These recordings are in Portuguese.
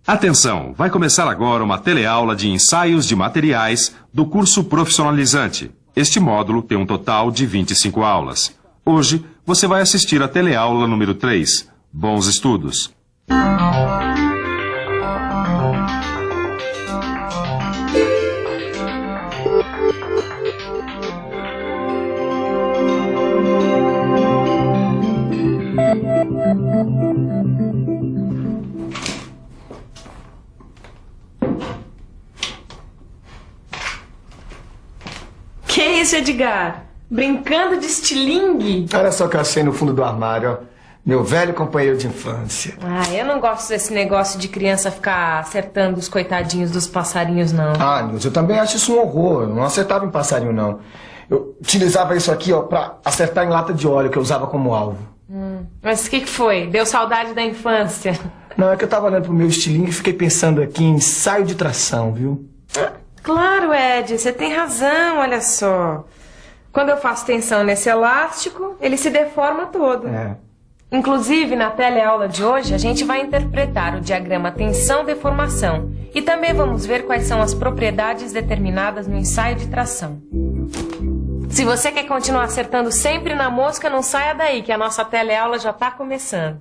Atenção, vai começar agora uma teleaula de ensaios de materiais do curso profissionalizante. Este módulo tem um total de 25 aulas. Hoje, você vai assistir a teleaula número 3. Bons estudos! Que isso, Edgar? Brincando de estilingue? Olha só o que eu achei no fundo do armário, ó. Meu velho companheiro de infância. Ah, eu não gosto desse negócio de criança ficar acertando os coitadinhos dos passarinhos, não. Ah, Nilson, eu também acho isso um horror. Eu não acertava em passarinho, não. Eu utilizava isso aqui, ó, pra acertar em lata de óleo, que eu usava como alvo. Mas o que foi? Deu saudade da infância? Não, é que eu tava olhando pro meu estilingue e fiquei pensando aqui em ensaio de tração, viu? Claro, Ed, você tem razão, olha só. Quando eu faço tensão nesse elástico, ele se deforma todo. É. Inclusive, na teleaula de hoje, a gente vai interpretar o diagrama tensão-deformação. E também vamos ver quais são as propriedades determinadas no ensaio de tração. Se você quer continuar acertando sempre na mosca, não saia daí, que a nossa teleaula já está começando.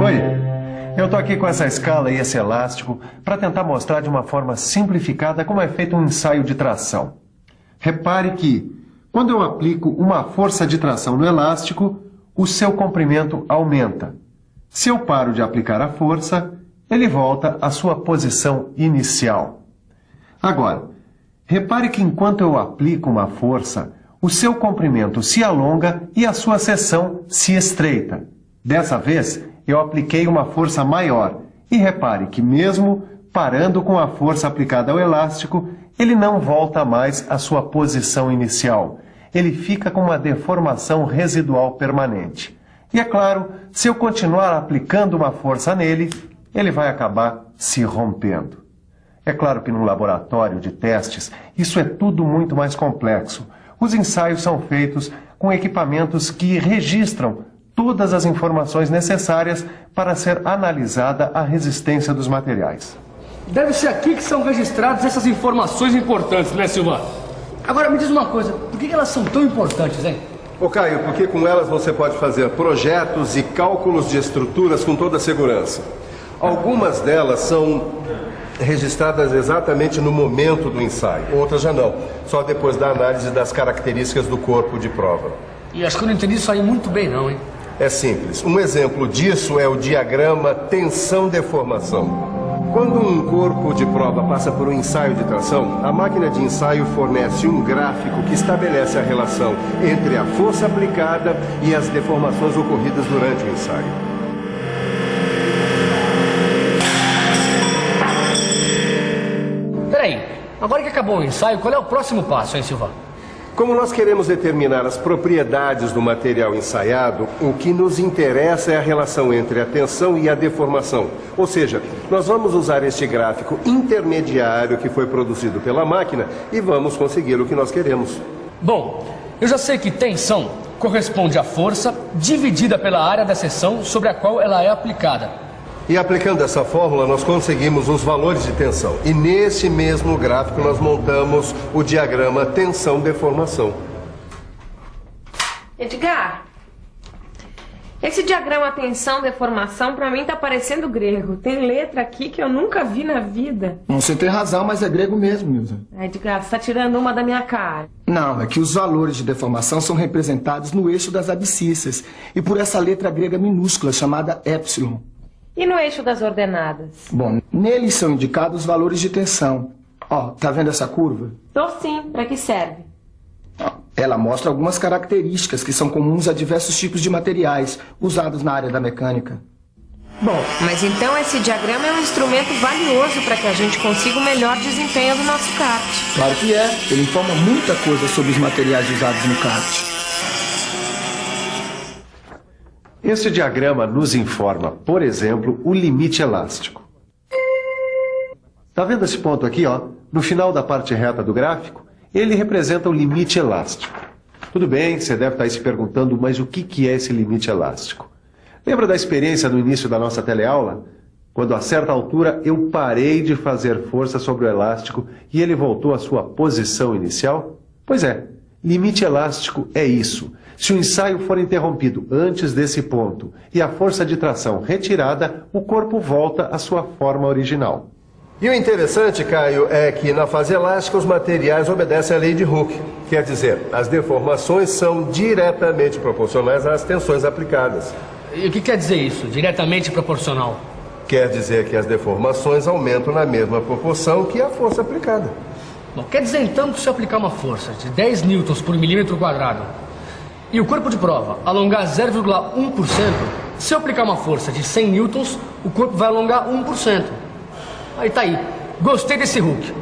Oi, eu tô aqui com essa escala e esse elástico para tentar mostrar de uma forma simplificada como é feito um ensaio de tração. Repare que, quando eu aplico uma força de tração no elástico, o seu comprimento aumenta. Se eu paro de aplicar a força, ele volta à sua posição inicial. Agora, repare que enquanto eu aplico uma força, o seu comprimento se alonga e a sua seção se estreita. Dessa vez, eu apliquei uma força maior. E repare que mesmo parando com a força aplicada ao elástico, ele não volta mais à sua posição inicial. Ele fica com uma deformação residual permanente. E é claro, se eu continuar aplicando uma força nele, ele vai acabar se rompendo. É claro que no laboratório de testes, isso é tudo muito mais complexo. Os ensaios são feitos com equipamentos que registram todas as informações necessárias para ser analisada a resistência dos materiais. Deve ser aqui que são registradas essas informações importantes, né, Silva? Agora me diz uma coisa, por que elas são tão importantes, hein? Ô Caio, porque com elas você pode fazer projetos e cálculos de estruturas com toda a segurança. Algumas delas são registradas exatamente no momento do ensaio, outras já não, só depois da análise das características do corpo de prova. E acho que eu não entendi isso aí muito bem não, hein? É simples. Um exemplo disso é o diagrama tensão-deformação. Quando um corpo de prova passa por um ensaio de tração, a máquina de ensaio fornece um gráfico que estabelece a relação entre a força aplicada e as deformações ocorridas durante o ensaio. Peraí, agora que acabou o ensaio, qual é o próximo passo, hein, Silva? Como nós queremos determinar as propriedades do material ensaiado, o que nos interessa é a relação entre a tensão e a deformação. Ou seja, nós vamos usar este gráfico intermediário que foi produzido pela máquina e vamos conseguir o que nós queremos. Bom, eu já sei que tensão corresponde à força dividida pela área da seção sobre a qual ela é aplicada. E aplicando essa fórmula, nós conseguimos os valores de tensão. E nesse mesmo gráfico nós montamos o diagrama tensão-deformação. Edgar, esse diagrama tensão-deformação pra mim tá parecendo grego. Tem letra aqui que eu nunca vi na vida. Você tem razão, mas é grego mesmo, Nilson. Edgar, você tá tirando uma da minha cara. Não, é que os valores de deformação são representados no eixo das abscissas e por essa letra grega minúscula chamada epsilon. E no eixo das ordenadas? Bom, neles são indicados os valores de tensão. Ó, tá vendo essa curva? Tô sim, pra que serve? Ela mostra algumas características que são comuns a diversos tipos de materiais usados na área da mecânica. Bom, mas então esse diagrama é um instrumento valioso para que a gente consiga o melhor desempenho do nosso kart. Claro que é. Ele informa muita coisa sobre os materiais usados no kart. Este diagrama nos informa, por exemplo, o limite elástico. Tá vendo esse ponto aqui, ó? No final da parte reta do gráfico, ele representa o limite elástico. Tudo bem, você deve estar aí se perguntando, mas o que é esse limite elástico? Lembra da experiência no início da nossa teleaula? Quando a certa altura eu parei de fazer força sobre o elástico e ele voltou à sua posição inicial? Pois é, limite elástico é isso. Se o ensaio for interrompido antes desse ponto e a força de tração retirada, o corpo volta à sua forma original. E o interessante, Caio, é que na fase elástica os materiais obedecem à lei de Hooke. Quer dizer, as deformações são diretamente proporcionais às tensões aplicadas. E o que quer dizer isso, diretamente proporcional? Quer dizer que as deformações aumentam na mesma proporção que a força aplicada. Bom, quer dizer então que se eu aplicar uma força de 10 newtons por milímetro quadrado e o corpo de prova alongar 0,1%, se eu aplicar uma força de 100 newtons, o corpo vai alongar 1%. Aí tá aí. Gostei desse Hooke.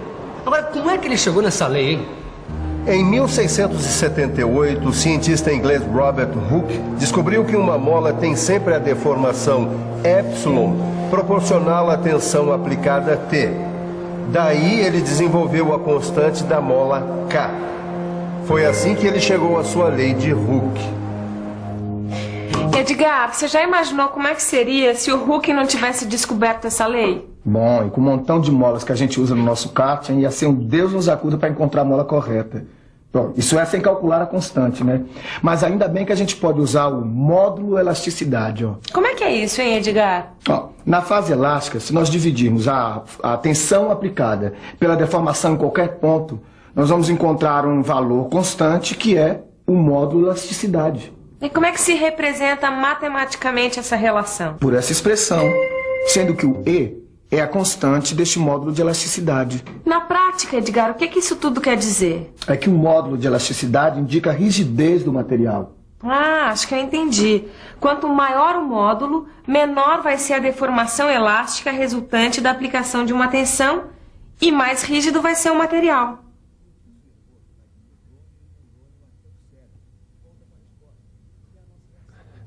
Agora, como é que ele chegou nessa lei, hein? Em 1678, o cientista inglês Robert Hooke descobriu que uma mola tem sempre a deformação epsilon proporcional à tensão aplicada T. Daí ele desenvolveu a constante da mola K. Foi assim que ele chegou à sua lei de Hooke. Edgar, você já imaginou como é que seria se o Hooke não tivesse descoberto essa lei? Bom, e com um montão de molas que a gente usa no nosso kart, ia ser um Deus nos acuda para encontrar a mola correta. Bom, isso é sem calcular a constante, né? Mas ainda bem que a gente pode usar o módulo elasticidade, ó. Como é que é isso, hein, Edgar? Ó, na fase elástica, se nós dividirmos a tensão aplicada pela deformação em qualquer ponto, nós vamos encontrar um valor constante que é o módulo elasticidade. E como é que se representa matematicamente essa relação? Por essa expressão, sendo que o E é a constante deste módulo de elasticidade. Na prática, Edgar, o que isso tudo quer dizer? É que o módulo de elasticidade indica a rigidez do material. Ah, acho que eu entendi. Quanto maior o módulo, menor vai ser a deformação elástica resultante da aplicação de uma tensão e mais rígido vai ser o material.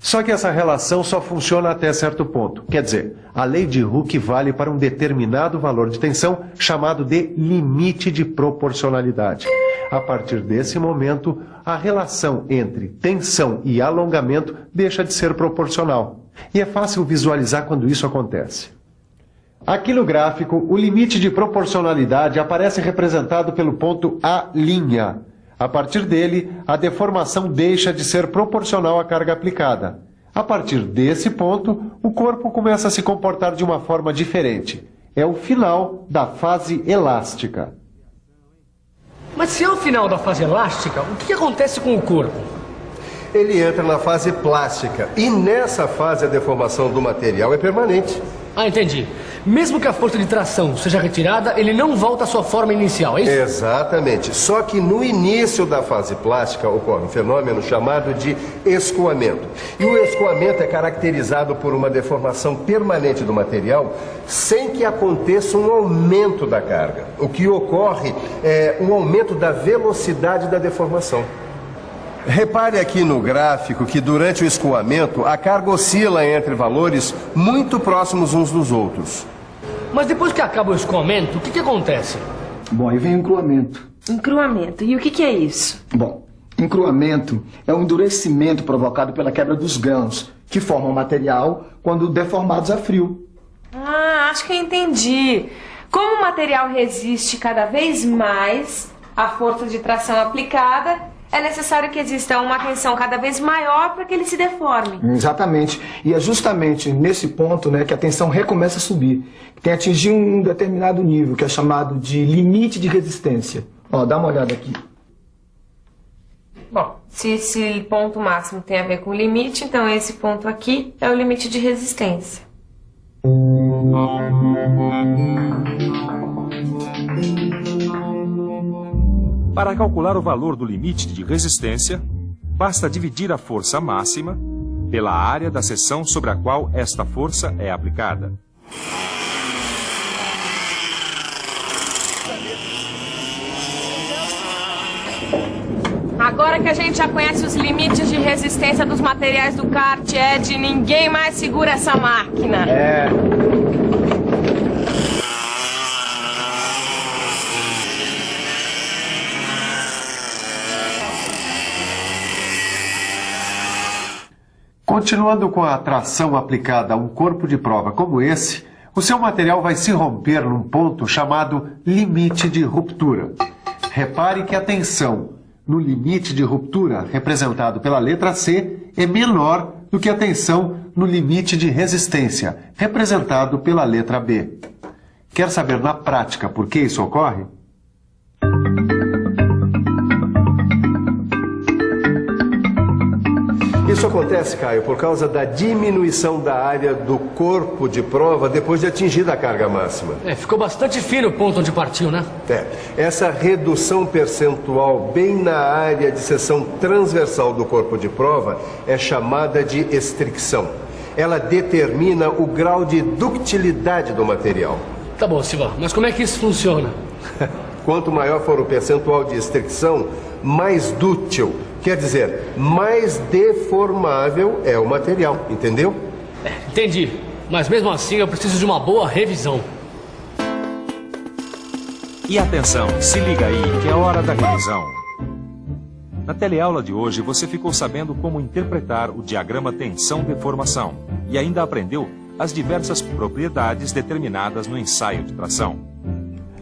Só que essa relação só funciona até certo ponto. Quer dizer, a lei de Hooke vale para um determinado valor de tensão chamado de limite de proporcionalidade. A partir desse momento, a relação entre tensão e alongamento deixa de ser proporcional. E é fácil visualizar quando isso acontece. Aqui no gráfico, o limite de proporcionalidade aparece representado pelo ponto A'. A partir dele, a deformação deixa de ser proporcional à carga aplicada. A partir desse ponto, o corpo começa a se comportar de uma forma diferente. É o final da fase elástica. Mas se é o final da fase elástica, o que acontece com o corpo? Ele entra na fase plástica e nessa fase a deformação do material é permanente. Ah, entendi. Mesmo que a força de tração seja retirada, ele não volta à sua forma inicial, é isso? Exatamente. Só que no início da fase plástica ocorre um fenômeno chamado de escoamento. E o escoamento é caracterizado por uma deformação permanente do material sem que aconteça um aumento da carga. O que ocorre é um aumento da velocidade da deformação. Repare aqui no gráfico que durante o escoamento a carga oscila entre valores muito próximos uns dos outros. Mas depois que acaba o escoamento, o que acontece? Bom, aí vem o encruamento. Encruamento. E o que é isso? Bom, encruamento é um endurecimento provocado pela quebra dos grãos, que formam material quando deformados a frio. Ah, acho que eu entendi. Como o material resiste cada vez mais à força de tração aplicada, é necessário que exista uma tensão cada vez maior para que ele se deforme. Exatamente. E é justamente nesse ponto, né, que a tensão recomeça a subir. Tem atingir um determinado nível, que é chamado de limite de resistência. Ó, dá uma olhada aqui. Bom, se esse ponto máximo tem a ver com o limite, então esse ponto aqui é o limite de resistência. Para calcular o valor do limite de resistência, basta dividir a força máxima pela área da seção sobre a qual esta força é aplicada. Agora que a gente já conhece os limites de resistência dos materiais do kart, Ed, ninguém mais segura essa máquina. Continuando com a tração aplicada a um corpo de prova como esse, o seu material vai se romper num ponto chamado limite de ruptura. Repare que a tensão no limite de ruptura, representado pela letra C, é menor do que a tensão no limite de resistência, representado pela letra B. Quer saber na prática por que isso ocorre? Isso acontece, Caio, por causa da diminuição da área do corpo de prova depois de atingida a carga máxima. Ficou bastante fino o ponto onde partiu, né? Essa redução percentual bem na área de seção transversal do corpo de prova é chamada de estricção. Ela determina o grau de ductilidade do material. Tá bom, Silva, mas como é que isso funciona? Quanto maior for o percentual de estricção, mais dúctil, quer dizer, mais deformável é o material, entendeu? Entendi, mas mesmo assim eu preciso de uma boa revisão. E atenção, se liga aí que é hora da revisão. Na teleaula de hoje você ficou sabendo como interpretar o diagrama tensão-deformação e ainda aprendeu as diversas propriedades determinadas no ensaio de tração.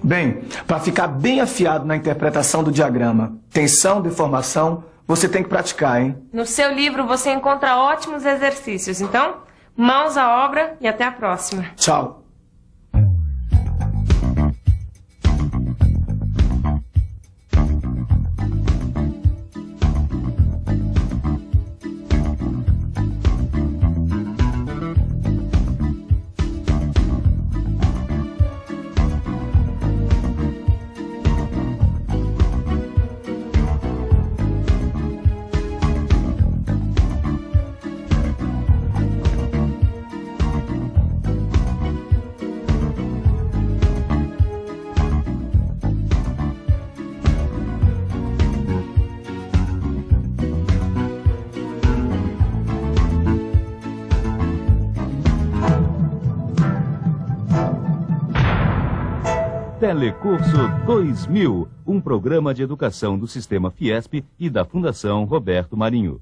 Bem, para ficar bem afiado na interpretação do diagrama tensão-deformação, você tem que praticar, hein? No seu livro você encontra ótimos exercícios. Então, mãos à obra e até a próxima. Tchau. Telecurso 2000, um programa de educação do Sistema Fiesp e da Fundação Roberto Marinho.